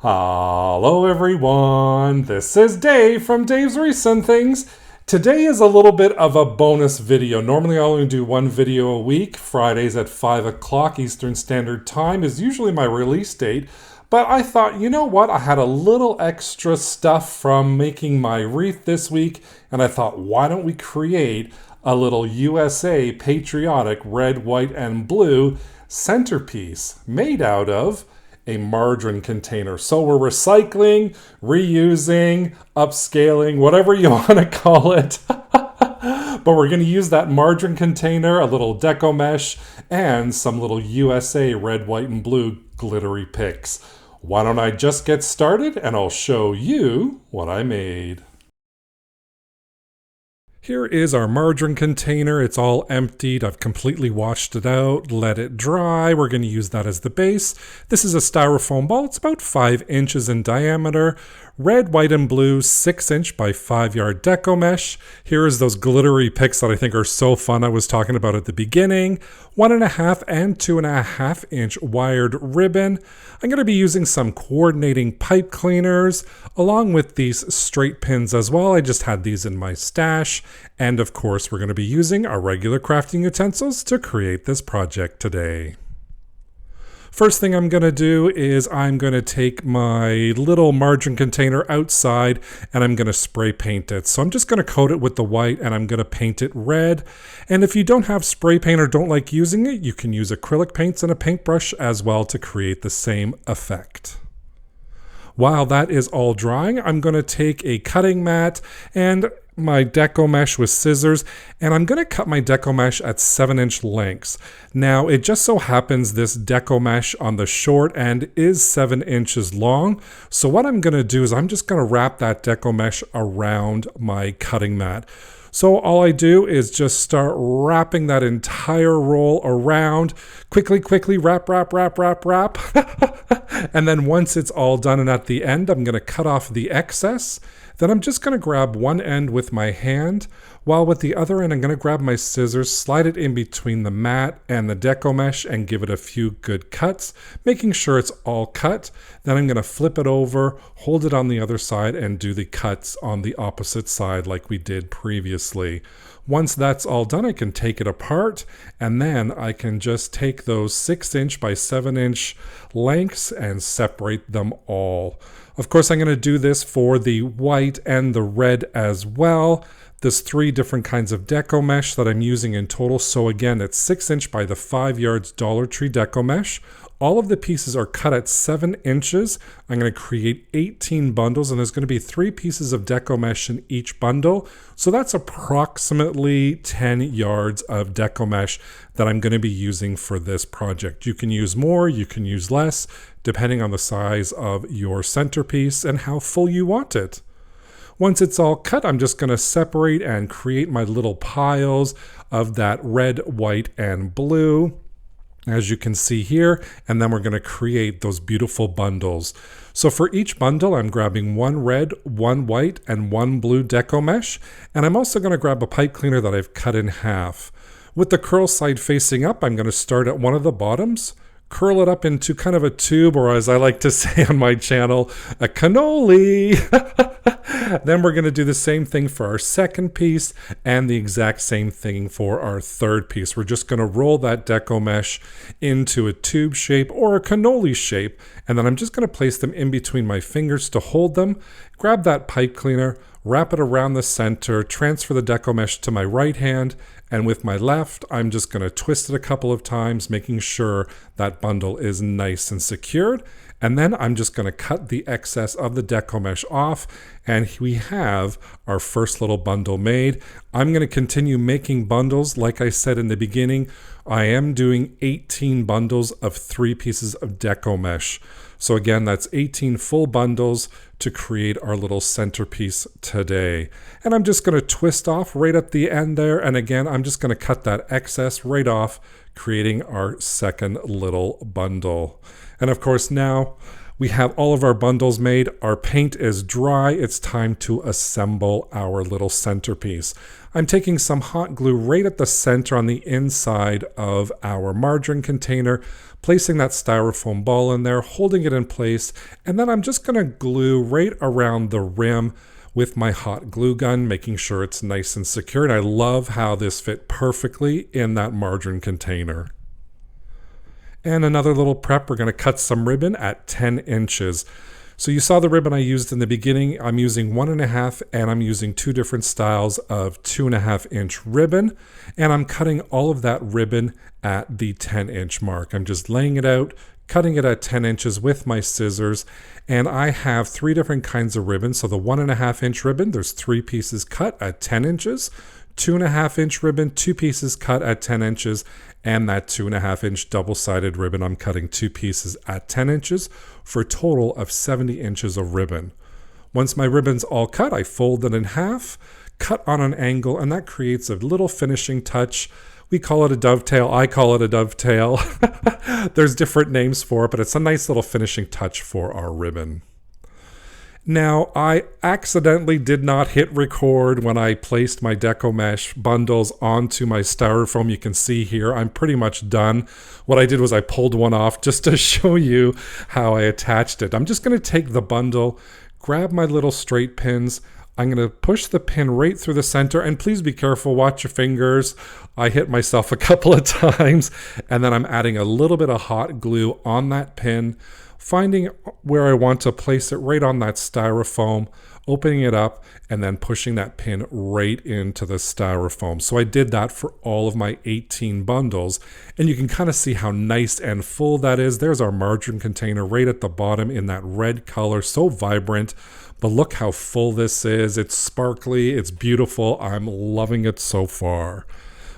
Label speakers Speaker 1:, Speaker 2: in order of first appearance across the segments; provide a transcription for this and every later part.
Speaker 1: Hello everyone, this is Dave from Dave's Recent Things. Today is a little bit of a bonus video. Normally I only do one video a week. Fridays at 5 o'clock Eastern Standard Time is usually my release date. But I thought, you know what, I had a little extra stuff from making my wreath this week, and I thought, why don't we create a little USA Patriotic red, white, and blue centerpiece made out of a margarine container. So we're recycling, reusing, upscaling, whatever you want to call it. But we're going to use that margarine container, a little Deco mesh, and some little USA red, white, and blue glittery picks. Why don't I just get started and I'll show you what I made. Here is our margarine container. It's all emptied. I've completely washed it out, let it dry. We're going to use that as the base. This is a styrofoam ball. It's about 5 inches in diameter. Red, white, and blue 6-inch by 5-yard Deco mesh. Here is those glittery picks that I think are so fun I was talking about at the beginning. 1.5 and 2.5 inch wired ribbon. I'm going to be using some coordinating pipe cleaners along with these straight pins as well. I just had these in my stash. And of course, we're going to be using our regular crafting utensils to create this project today. First thing I'm going to do is I'm going to take my little margarine container outside and I'm going to spray paint it. So I'm just going to coat it with the white and I'm going to paint it red. And if you don't have spray paint or don't like using it, you can use acrylic paints and a paintbrush as well to create the same effect. While that is all drying, I'm going to take a cutting mat and my Deco mesh with scissors, and I'm going to cut my Deco mesh at 7-inch lengths. Now, it just so happens this Deco mesh on the short end is 7 inches long. So what I'm going to do is I'm just going to wrap that Deco mesh around my cutting mat. So all I do is just start wrapping that entire roll around. Quickly, wrap. And then once it's all done and at the end, I'm going to cut off the excess. Then I'm just going to grab one end with my hand, while with the other end I'm going to grab my scissors, slide it in between the mat and the Deco mesh and give it a few good cuts, making sure it's all cut. Then I'm going to flip it over, hold it on the other side, and do the cuts on the opposite side like we did previously. Once that's all done, I can take it apart, and then I can just take those 6-inch by 7-inch lengths and separate them all. Of course, I'm going to do this for the white and the red as well. There's 3 different kinds of Deco mesh that I'm using in total. So again, it's 6-inch by the 5 yards Dollar Tree Deco mesh. All of the pieces are cut at 7 inches. I'm going to create 18 bundles, and there's going to be 3 pieces of Deco mesh in each bundle. So that's approximately 10 yards of Deco mesh that I'm going to be using for this project. You can use more, you can use less, depending on the size of your centerpiece and how full you want it. Once it's all cut, I'm just going to separate and create my little piles of that red, white, and blue, as you can see here, and then we're going to create those beautiful bundles. So for each bundle, I'm grabbing 1 red, 1 white, and 1 blue Deco mesh, and I'm also going to grab a pipe cleaner that I've cut in half. With the curl side facing up, I'm going to start at one of the bottoms, curl it up into kind of a tube, or as I like to say on my channel, a cannoli. Then we're going to do the same thing for our second piece and the exact same thing for our third piece. We're just going to roll that Deco mesh into a tube shape or a cannoli shape, and then I'm just going to place them in between my fingers to hold them. Grab that pipe cleaner, wrap it around the center, transfer the Deco mesh to my right hand, and with my left, I'm just going to twist it a couple of times, making sure that bundle is nice and secured. And then I'm just going to cut the excess of the Deco mesh off, and we have our first little bundle made. I'm going to continue making bundles. Like I said in the beginning, I am doing 18 bundles of 3 pieces of Deco mesh. So again, that's 18 full bundles to create our little centerpiece today. And I'm just going to twist off right at the end there. And again, I'm just going to cut that excess right off, creating our second little bundle. And of course now We have all of our bundles made. Our paint is dry. It's time to assemble our little centerpiece. I'm taking some hot glue right at the center on the inside of our margarine container, placing that styrofoam ball in there, holding it in place, and then I'm just going to glue right around the rim with my hot glue gun, making sure it's nice and secure. And I love how this fit perfectly in that margarine container. And another little prep, we're going to cut some ribbon at 10 inches. So you saw the ribbon I used in the beginning. I'm using 1.5 and I'm using 2 different styles of 2.5 inch ribbon. And I'm cutting all of that ribbon at the 10-inch mark. I'm just laying it out, cutting it at 10 inches with my scissors. And I have 3 different kinds of ribbon. So the 1.5 inch ribbon, there's 3 pieces cut at 10 inches. 2.5 inch ribbon, 2 pieces cut at 10 inches, and that 2.5 inch double-sided ribbon, I'm cutting 2 pieces at 10 inches for a total of 70 inches of ribbon. Once my ribbon's all cut, I fold it in half, cut on an angle, and that creates a little finishing touch. We call it a dovetail. I call it a dovetail. There's different names for it, but it's a nice little finishing touch for our ribbon. Now, I accidentally did not hit record when I placed my Deco mesh bundles onto my styrofoam. You can see here, I'm pretty much done. What I did was I pulled one off just to show you how I attached it. I'm just going to take the bundle, grab my little straight pins. I'm going to push the pin right through the center, and please be careful, watch your fingers. I hit myself a couple of times, and then I'm adding a little bit of hot glue on that pin, finding where I want to place it right on that styrofoam, opening it up, and then pushing that pin right into the styrofoam. So I did that for all of my 18 bundles, and you can kind of see how nice and full that is. There's our margarine container right at the bottom in that red color, so vibrant. But look how full this is. It's sparkly, it's beautiful. I'm loving it so far.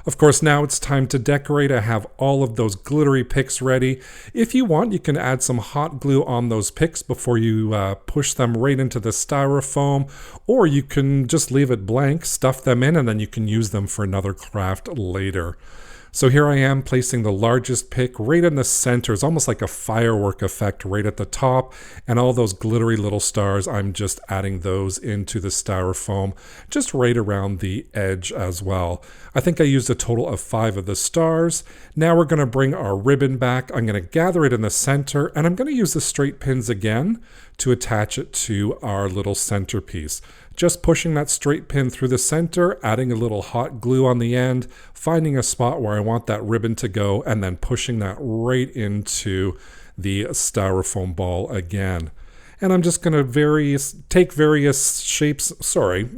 Speaker 1: Of course, now it's time to decorate. I have all of those glittery picks ready. If you want, you can add some hot glue on those picks before you push them right into the styrofoam, or you can just leave it blank, stuff them in, and then you can use them for another craft later. So here I am placing the largest pick right in the center. It's almost like a firework effect right at the top. And all those glittery little stars, I'm just adding those into the styrofoam, just right around the edge as well. I think I used a total of 5 of the stars. Now we're going to bring our ribbon back. I'm going to gather it in the center, and I'm going to use the straight pins again to attach it to our little centerpiece. Just pushing that straight pin through the center, adding a little hot glue on the end, finding a spot where I want that ribbon to go, and then pushing that right into the styrofoam ball again. And I'm just going to take various shapes. Sorry.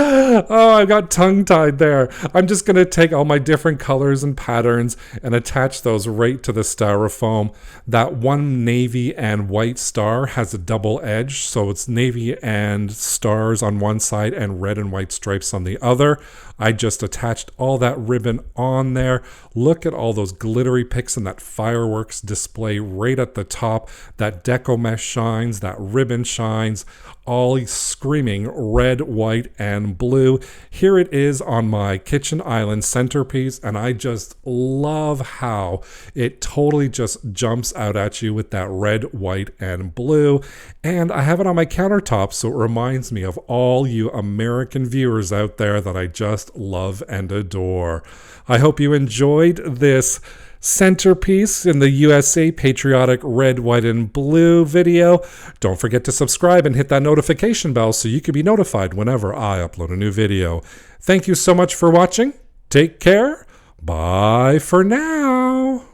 Speaker 1: Oh, I got tongue-tied there. I'm just going to take all my different colors and patterns and attach those right to the styrofoam. That one navy and white star has a double edge, so it's navy and stars on one side and red and white stripes on the other. I just attached all that ribbon on there. Look at all those glittery picks and that fireworks display right at the top. That Deco mesh shines, that ribbon shines, all screaming red, white, and blue. Here it is on my kitchen island centerpiece, and I just love how it totally just jumps out at you with that red, white, and blue. And I have it on my countertop, so it reminds me of all you American viewers out there that I just love and adore. I hope you enjoyed this centerpiece in the USA Patriotic red, white, and blue video. Don't forget to subscribe and hit that notification bell so you can be notified whenever I upload a new video. Thank you so much for watching. Take care. Bye for now.